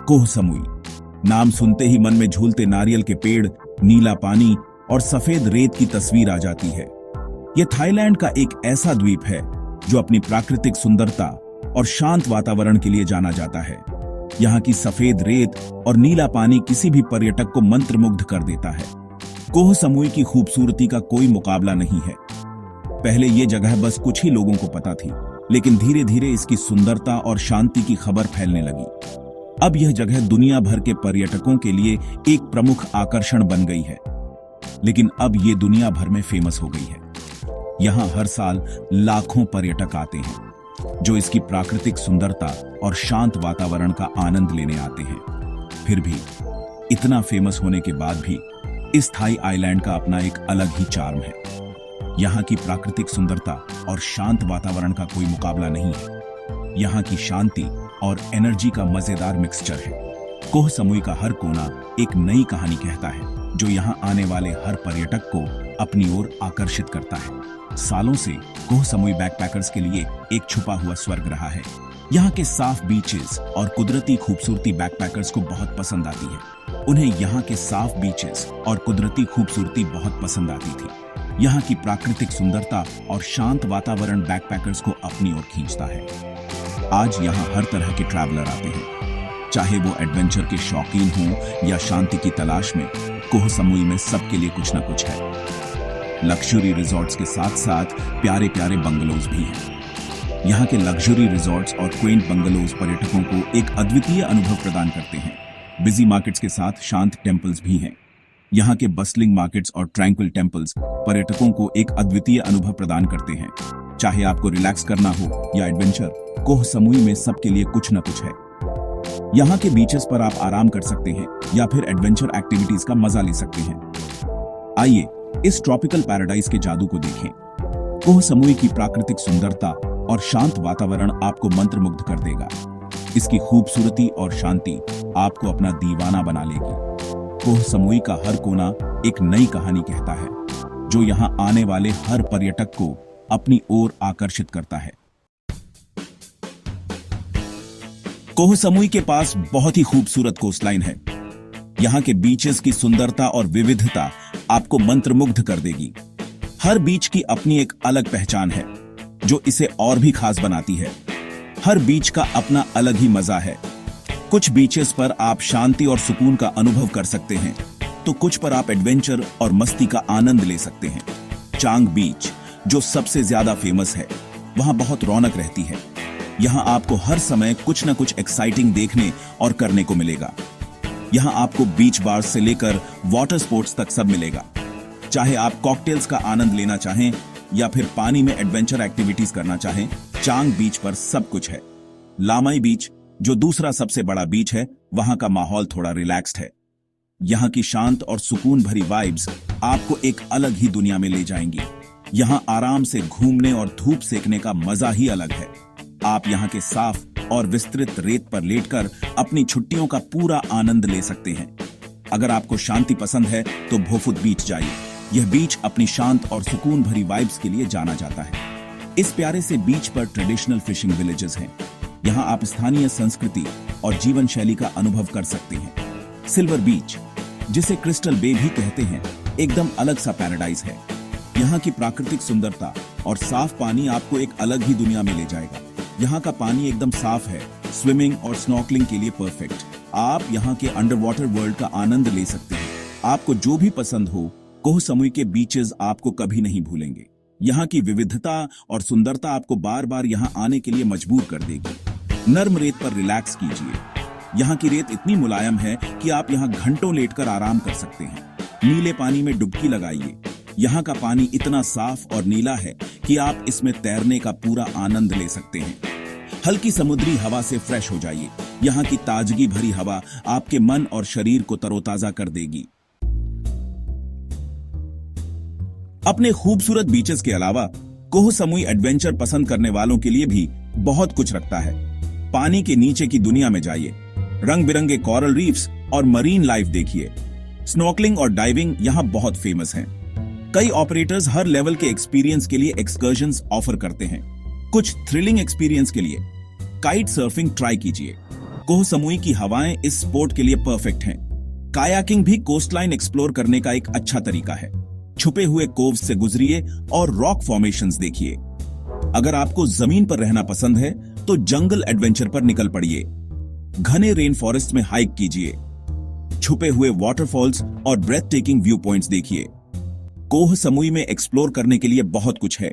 Koh Samui नाम सुनते ही मन में झूलते नारियल के पेड़, नीला पानी और सफेद रेत की तस्वीर आ जाती है। यह थाईलैंड का एक ऐसा द्वीप है जो अपनी प्राकृतिक सुंदरता और शांत वातावरण के लिए जाना जाता है। यहाँ की सफेद रेत और नीला पानी किसी भी पर्यटक को मंत्रमुग्ध कर देता है। कोह समुई की खूबसूरती का कोई मुकाबला नहीं है। पहले ये जगह बस कुछ ही लोगों को पता थी, लेकिन धीरे धीरे इसकी सुंदरता और शांति की खबर फैलने लगी। अब यह जगह दुनिया भर के पर्यटकों के लिए एक प्रमुख आकर्षण बन गई है। लेकिन अब ये दुनिया भर में फेमस हो गई है। यहाँ हर साल लाखों पर्यटक आते हैं जो इसकी प्राकृतिक सुंदरता और शांत वातावरण का आनंद लेने आते हैं। फिर भी इतना फेमस होने के बाद भी इस थाई आइलैंड का अपना एक अलग ही चार्म है। यहाँ की प्राकृतिक सुंदरता और शांत वातावरण का कोई मुकाबला नहीं है। यहाँ की शांति और एनर्जी का मजेदार मिक्सचर है। कोह समुई का हर कोना एक नई कहानी कहता है, जो यहाँ आने वाले हर पर्यटक को अपनी ओर आकर्षित करता है। सालों से कोह समुई बैकपैकर्स के लिए एक छुपा हुआ स्वर्ग रहा है। यहाँ के साफ बीचेस और कुदरती खूबसूरती बैकपैकर्स को बहुत पसंद आती है। उन्हें यहाँ के साफ बीचेस और कुदरती खूबसूरती बहुत पसंद आती थी। यहाँ की प्राकृतिक सुंदरता और शांत वातावरण बैकपैकर्स को अपनी ओर खींचता है। आज यहाँ हर तरह के ट्रैवलर आते हैं, चाहे वो एडवेंचर के शौकीन हों या शांति की तलाश में। कोह समुई में सबके लिए कुछ न कुछ है। लग्जरी रिजॉर्ट्स के साथ साथ प्यारे प्यारे बंगलोज भी हैं। यहाँ के लग्जरी रिजॉर्ट्स और क्वेंट बंगलोज पर्यटकों को एक अद्वितीय अनुभव प्रदान करते हैं। बिजी मार्केट्स के साथ शांत टेम्पल्स भी हैं। यहाँ के बस्लिंग मार्केट्स और ट्रैंक्विल टेम्पल्स पर्यटकों को एक अद्वितीय अनुभव प्रदान करते हैं। चाहे आपको रिलैक्स करना हो या एडवेंचर, कोह समुई में सबके लिए कुछ न कुछ है। यहाँ के बीचेस पर आप आराम कर सकते हैं या फिर एडवेंचर एक्टिविटीज का मजा ले सकते हैं। आइए इस ट्रॉपिकल पैराडाइज के जादू को देखें। कोह समुई की प्राकृतिक सुंदरता और शांत वातावरण आपको मंत्रमुग्ध कर देगा। इसकी खूबसूरती और शांति आपको अपना दीवाना बना लेगी। कोह समुई का हर कोना एक नई कहानी कहता है, जो यहाँ आने वाले हर पर्यटक को अपनी ओर आकर्षित करता है। कोह समुई के पास बहुत ही खूबसूरत कोस्टलाइन है। यहाँ के बीचेस की सुंदरता और विविधता आपको मंत्रमुग्ध कर देगी। हर बीच की अपनी एक अलग पहचान है, जो इसे और भी खास बनाती है। हर बीच का अपना अलग ही मजा है। कुछ बीचेस पर आप शांति और सुकून का अनुभव कर सकते हैं, तो कुछ पर आप एडवेंचर और मस्ती का आनंद ले सकते हैं। चांग बीच, जो सबसे ज्यादा फेमस है, वहां बहुत रौनक रहती है। यहाँ आपको हर समय कुछ न कुछ एक्साइटिंग देखने और करने को मिलेगा। यहाँ आपको बीच बार से लेकर वाटर स्पोर्ट्स तक सब मिलेगा। चाहे आप कॉकटेल्स का आनंद लेना चाहें या फिर पानी में एडवेंचर एक्टिविटीज करना चाहें, चांग बीच पर सब कुछ है। लामाई बीच, जो दूसरा सबसे बड़ा बीच है, वहां का माहौल थोड़ा रिलैक्स्ड है। यहाँ की शांत और सुकून भरी वाइब्स आपको एक अलग ही दुनिया में ले जाएंगी। यहाँ आराम से घूमने और धूप सेकने का मजा ही अलग है। आप यहाँ के साफ और विस्तृत रेत पर लेटकर अपनी छुट्टियों का पूरा आनंद ले सकते हैं। अगर आपको शांति पसंद है तो भोफुत बीच जाइए। यह बीच अपनी शांत और सुकून भरी वाइब्स के लिए जाना जाता है। इस प्यारे से बीच पर ट्रेडिशनल फिशिंग विलेजेस हैं। यहाँ आप स्थानीय संस्कृति और जीवन शैली का अनुभव कर सकते हैं। सिल्वर बीच, जिसे क्रिस्टल बे भी कहते हैं, एकदम अलग सा पैराडाइज है। यहाँ की प्राकृतिक सुंदरता और साफ पानी आपको एक अलग ही दुनिया में ले जाएगा। यहाँ का पानी एकदम साफ है, स्विमिंग और स्नॉर्कलिंग के लिए परफेक्ट। आप यहाँ के अंडर वाटर वर्ल्ड का आनंद ले सकते हैं। आपको जो भी पसंद हो, कोह समुई के बीचेस आपको कभी नहीं भूलेंगे। यहाँ की विविधता और सुंदरता आपको बार बार यहाँ आने के लिए मजबूर कर देगी। नर्म रेत पर रिलैक्स कीजिए। यहाँ की रेत इतनी मुलायम है कि आप यहाँ घंटों लेटकर आराम कर सकते हैं। नीले पानी में डुबकी लगाइए। यहाँ का पानी इतना साफ और नीला है कि आप इसमें तैरने का पूरा आनंद ले सकते हैं। हल्की समुद्री हवा से फ्रेश हो जाइए। यहाँ की ताजगी भरी हवा आपके मन और शरीर को तरोताजा कर देगी। अपने खूबसूरत बीचेस के अलावा कोह समुई एडवेंचर पसंद करने वालों के लिए भी बहुत कुछ रखता है। पानी के नीचे की दुनिया में जाइए। रंग बिरंगे कोरल रीफ्स और मरीन लाइफ देखिए। स्नॉर्कलिंग और डाइविंग यहाँ बहुत फेमस हैं। कई ऑपरेटर्स हर लेवल के एक्सपीरियंस के लिए एक्सकर्जन्स ऑफर करते हैं। कुछ थ्रिलिंग एक्सपीरियंस के लिए काइट सर्फिंग ट्राई कीजिए। कोह समुई की हवाएं इस स्पोर्ट के लिए परफेक्ट हैं। कायाकिंग भी कोस्टलाइन एक्सप्लोर करने का एक अच्छा तरीका है। छुपे हुए कोव्स से गुजरिए और रॉक फॉर्मेशंस देखिए। अगर आपको जमीन पर रहना पसंद है तो जंगल एडवेंचर पर निकल पड़िए। घने रेन फॉरेस्ट में हाइक कीजिए। छुपे हुए वाटरफॉल्स और ब्रेथ टेकिंग व्यू पॉइंट्स देखिए। कोह समुई में एक्सप्लोर करने के लिए बहुत कुछ है।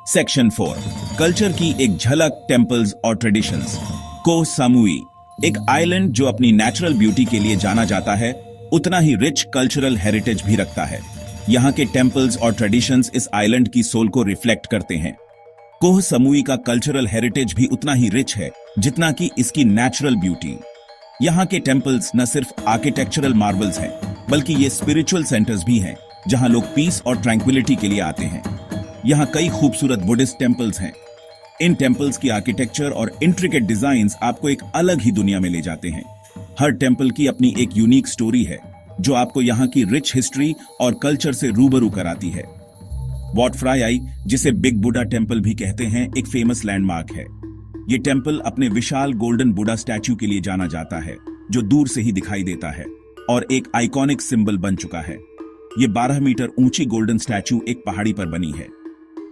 सेक्शन 4 कल्चर की एक झलक, टेम्पल्स और ट्रेडिशंस। कोह समुई एक आइलैंड जो अपनी नेचुरल ब्यूटी के लिए जाना जाता है, उतना ही रिच कल्चरल हेरिटेज भी रखता है। यहाँ के टेम्पल्स और ट्रेडिशंस इस आइलैंड की सोल को रिफ्लेक्ट करते हैं। कोह समुई का कल्चरल हेरिटेज भी उतना ही रिच है जितना कि इसकी नेचुरल ब्यूटी। यहाँ के टेम्पल्स न सिर्फ आर्किटेक्चरल मार्वल्स हैं, बल्कि ये स्पिरिचुअल सेंटर्स भी हैं, जहाँ लोग पीस और ट्रैंक्विलिटी के लिए आते हैं। यहाँ कई खूबसूरत बुद्धिस्ट टेम्पल्स हैं। इन टेम्पल्स की आर्किटेक्चर और इंट्रिकेट डिजाइन्स आपको एक अलग ही दुनिया में ले जाते हैं। हर टेम्पल की अपनी एक यूनिक स्टोरी है जो आपको यहाँ की रिच हिस्ट्री और कल्चर से रूबरू कराती है। वॉट फ्राई आई, जिसे बिग बुडा टेम्पल भी कहते हैं, एक फेमस लैंडमार्क है। ये टेम्पल अपने विशाल गोल्डन बुडा स्टैच्यू के लिए जाना जाता है, जो दूर से ही दिखाई देता है और एक आइकॉनिक सिंबल बन चुका है। ये 12 मीटर ऊंची गोल्डन स्टैच्यू एक पहाड़ी पर बनी है।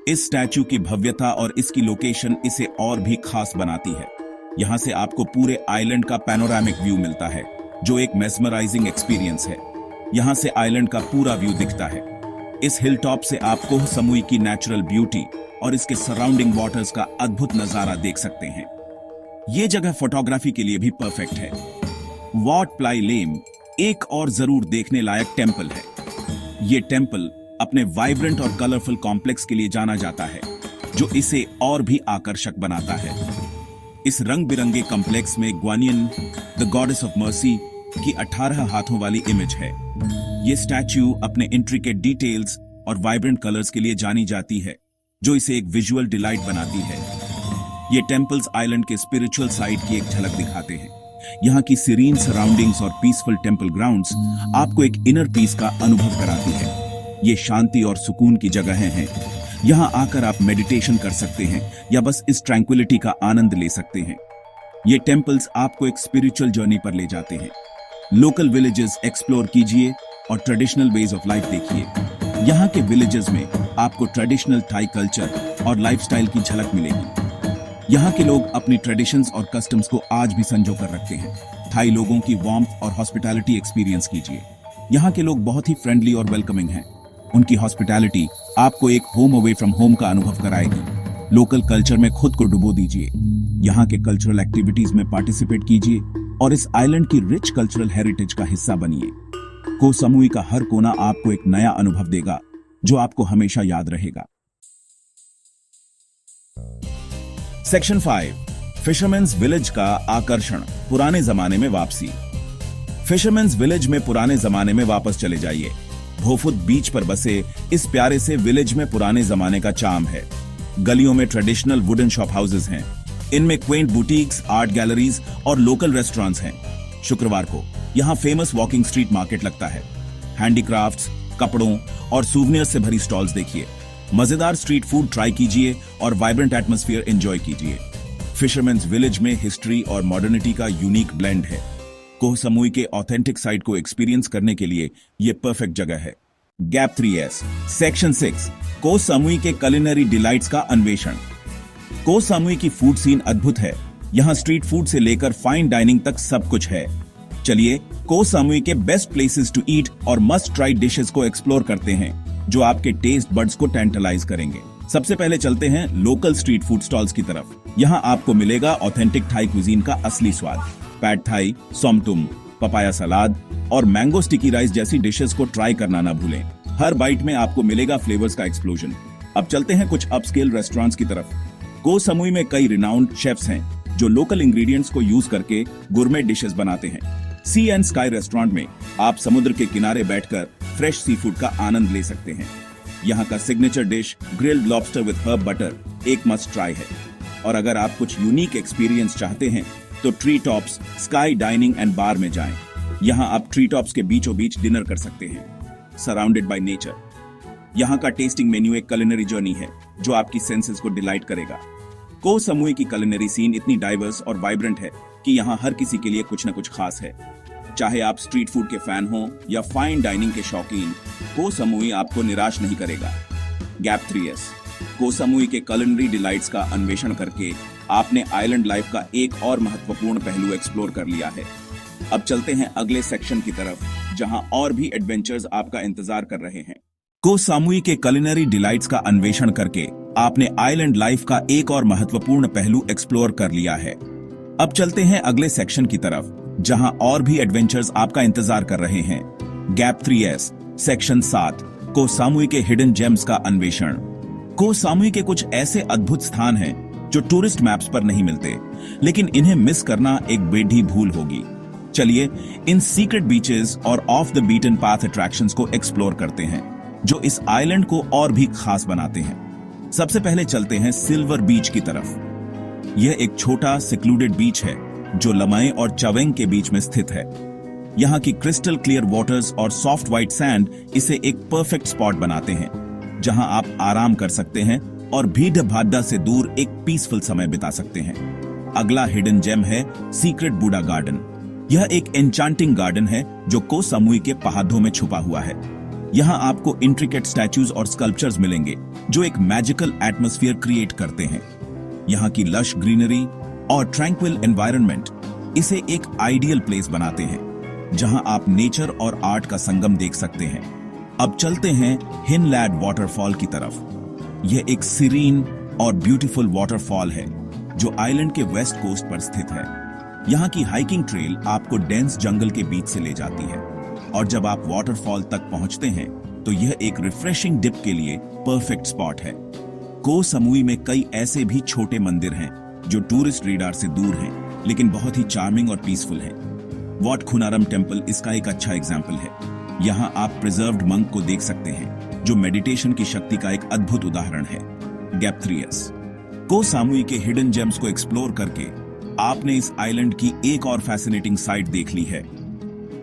इस स्टैच्यू की भव्यता और इसकी लोकेशन इसे और भी खास बनाती है। यहाँ से आपको पूरे आइलैंड का पैनोरामिक व्यू मिलता है, जो एक मेस्मराइजिंग एक्सपीरियंस है। यहाँ से आइलैंड का पूरा व्यू दिखता है। इस हिल टॉप से आप कोह समुई की नेचुरल ब्यूटी और इसके सराउंडिंग वाटर्स का अद्भुत नजारा देख सकते हैं। ये जगह फोटोग्राफी के लिए भी परफेक्ट है। वॉट प्लाई लेम एक और जरूर देखने लायक टेम्पल है। ये टेम्पल अपने वाइब्रेंट और कलरफुल कॉम्प्लेक्स के लिए जाना जाता है, जो इसे और भी आकर्षक बनाता है। इस रंग बिरंगे कॉम्प्लेक्स में ग्वानियन, द गॉडेस ऑफ मर्सी, की 18 हाथों वाली इमेज है। ये स्टैच्यू अपने इंट्रिकेट डिटेल्स और वाइब्रेंट कलर्स के लिए जानी जाती है, जो इसे एक विजुअल डिलाइट बनाती है। ये टेम्पल्स आइलैंड के स्पिरिचुअल साइड की एक झलक दिखाते हैं। यहाँ की सीरीन सराउंडिंग्स और पीसफुल टेम्पल ग्राउंड्स आपको एक इनर पीस का अनुभव कराती है। ये शांति और सुकून की जगहें हैं। यहाँ आकर आप मेडिटेशन कर सकते हैं या बस इस ट्रैंक्विलिटी का आनंद ले सकते हैं। ये टेम्पल्स आपको एक स्पिरिचुअल जर्नी पर ले जाते हैं। लोकल विलेजेस एक्सप्लोर कीजिए और ट्रेडिशनल वेज ऑफ लाइफ देखिए। यहाँ के विलेजेस में आपको ट्रेडिशनल थाई कल्चर और लाइफस्टाइल की झलक मिलेगी। यहाँ के लोग अपनी ट्रेडिशंस और कस्टम्स को आज भी संजो कर रखते हैं। थाई लोगों की वार्मथ और हॉस्पिटैलिटी एक्सपीरियंस कीजिए। यहाँ के लोग बहुत ही फ्रेंडली और वेलकमिंग हैं। उनकी हॉस्पिटैलिटी आपको एक होम अवे फ्रॉम होम का अनुभव कराएगी। लोकल कल्चर में खुद को डुबो दीजिए। यहाँ के कल्चरल एक्टिविटीज में पार्टिसिपेट कीजिए और इस आइलैंड की रिच कल्चरल हेरिटेज का हिस्सा बनिए। कोह समुई का हर कोना आपको एक नया अनुभव देगा, जो आपको हमेशा याद रहेगा। सेक्शन 5 फिशरमैन्स विलेज का आकर्षण, पुराने जमाने में वापसी। फिशरमैन्स विलेज में पुराने जमाने में वापस चले जाइए। भोफुत बीच पर बसे इस प्यारे से विलेज में पुराने जमाने का चार्म है। गलियों में ट्रेडिशनल वुडन शॉप हाउसेस हैं। इनमें क्वेंट बुटीक्स, आर्ट गैलरीज और लोकल रेस्टोरेंट्स हैं। शुक्रवार को यहाँ फेमस वॉकिंग स्ट्रीट मार्केट लगता है। हैंडीक्राफ्ट्स, कपड़ों और सूवनियर्स से भरी स्टॉल्स देखिए। मजेदार स्ट्रीट फूड ट्राई कीजिए और वाइब्रेंट एटमॉस्फेयर एंजॉय कीजिए। फिशरमैन्स विलेज में हिस्ट्री और मॉडर्निटी का यूनिक ब्लेंड है। कोह समुई के ऑथेंटिक साइट को एक्सपीरियंस करने के लिए यह परफेक्ट जगह है। Gap 3S section 6 Koh Samui के कुलिनरी डिलाइट्स का अन्वेषण। कोह समुई की फूड सीन अद्भुत है। यहाँ स्ट्रीट फूड से लेकर फाइन डाइनिंग तक सब कुछ है। चलिए कोह समुई के बेस्ट प्लेसेस टू ईट और मस्ट ट्राई डिशेस को एक्सप्लोर करते हैं, जो आपके टेस्ट बड्स को टेंटलाइज करेंगे। सबसे पहले चलते हैं लोकल स्ट्रीट फूड स्टॉल्स की तरफ। यहाँ आपको मिलेगा ऑथेंटिक थाई क्विजीन का असली स्वाद। पैड थाई, सोमटुम, पपाया सलाद और मैंगो स्टिकी राइस जैसी डिशेस को ट्राई करना ना भूलें। हर बाइट में आपको मिलेगा फ्लेवर्स का एक्सप्लोजन। अब चलते हैं कुछ अपस्केल रेस्टोरेंट्स की तरफ। कोह समुई में कई रिनाउंड शेफ्स हैं जो लोकल इंग्रेडिएंट्स को यूज करके गुरमेट डिशेस बनाते हैं। सी एंड स्काई रेस्टोरेंट में आप समुद्र के किनारे बैठकर फ्रेश सी फूड का आनंद ले सकते हैं। यहाँ का signature dish grilled lobster with herb butter एक मस्ट ट्राई है। और अगर आप कुछ यूनिक एक्सपीरियंस चाहते हैं तो Tree Tops Sky Dining and bar में जाएं। यहाँ आप ट्री टॉप्स के बीचों बीच डिनर कर सकते हैं, सराउंडेड बाय नेचर। यहाँ का टेस्टिंग मेन्यू एक कुलिनरी जर्नी है। जो आपकी सेंसेस को डिलाइट करेगा। को समूह की कुलिनरी सीन इतनी डाइवर्स और वाइब्रेंट है कि यहाँ हर किसी के लिए कुछ न कुछ खास है। चाहे आप स्ट्रीट फूड के फैन हो या फाइन डाइनिंग के शौकीन, को समूह आपको निराश नहीं करेगा। गैप 3S को समूह के कुलिनरी डिलाइट्स का अन्वेषण करके आपने आइलैंड लाइफ का एक और महत्वपूर्ण पहलू एक्सप्लोर कर लिया है। अब चलते हैं अगले सेक्शन की तरफ, जहां और भी एडवेंचर्स आपका इंतजार कर रहे हैं। को सामुई के कुलिनरी डिलाइट्स का अन्वेषण करके आपने आइलैंड लाइफ का एक और महत्वपूर्ण पहलू एक्सप्लोर कर लिया है। अब चलते हैं अगले सेक्शन की तरफ, जहां और भी एडवेंचर्स आपका इंतजार कर रहे हैं। गैप 3S सेक्शन 7 को सामुई के हिडन जेम्स का अन्वेषण। को सामुई के कुछ ऐसे अद्भुत स्थान हैं जो टूरिस्ट मैप्स पर नहीं मिलते, लेकिन इन्हें मिस करना एक बेढी भूल होगी। चलिए इन सीक्रेट बीचेस और of the beaten path attractions को एक्सप्लोर करते हैं, जो इस आइलैंड को और भी खास बनाते हैं। सबसे पहले चलते हैं सिल्वर बीच की तरफ। यह एक छोटा सिक्लूडेड बीच है जो लमय और चवेंग के बीच में स्थित है। यहाँ की क्रिस्टल क्लियर वाटर्स और सॉफ्ट व्हाइट सैंड इसे एक परफेक्ट स्पॉट बनाते हैं, जहां आप आराम कर सकते हैं और भीड़ भाड्डा से दूर एक पीसफुल समय बिता सकते हैं। अगला हिडन जेम है सीक्रेट बुडा गार्डन। यह एक एन्चांटिंग गार्डन है जो को सामुई के पहाड़ों में छुपा हुआ है। यहाँ आपको इंट्रिकेट स्टैचूज और स्कल्पचर्स मिलेंगे जो एक मैजिकल एटमॉस्फेयर क्रिएट करते हैं। यहाँ की लश ग्रीनरी और ट्रैंक्विल एनवायरनमेंट इसे एक आइडियल प्लेस बनाते हैं, जहां आप नेचर और आर्ट का संगम देख सकते हैं। अब चलते हैं हिनलैड वाटरफॉल की तरफ। यह एक सीरीन और ब्यूटीफुल वाटरफॉल है जो आइलैंड के वेस्ट कोस्ट पर स्थित है। यहाँ की हाइकिंग ट्रेल आपको डेंस जंगल के बीच से ले जाती है, और जब आप वाटरफॉल तक पहुंचते हैं तो यह एक रिफ्रेशिंग डिप के लिए परफेक्ट स्पॉट है। को सामुई में कई ऐसे भी छोटे मंदिर हैं जो टूरिस्ट रेडार से दूर हैं, लेकिन बहुत ही चार्मिंग और पीसफुल हैं। वॉट खुनारम टेम्पल इसका एक अच्छा एग्जाम्पल है। यहाँ आप प्रिजर्व्ड मंक को देख सकते हैं, जो मेडिटेशन की शक्ति का एक अद्भुत उदाहरण है। गैप 3S को सामुई के हिडन जेम्स को एक्सप्लोर करके आपने इस आइलैंड की एक और फैसिनेटिंग साइट देख ली है।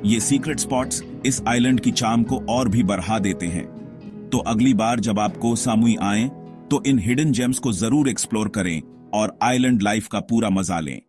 ये सीक्रेट स्पॉट्स इस आइलैंड की चार्म को और भी बढ़ा देते हैं। तो अगली बार जब आप को सामुई आएं, तो इन हिडन जेम्स को जरूर एक्सप्लोर करें और आइलैंड लाइफ का पूरा मजा लें।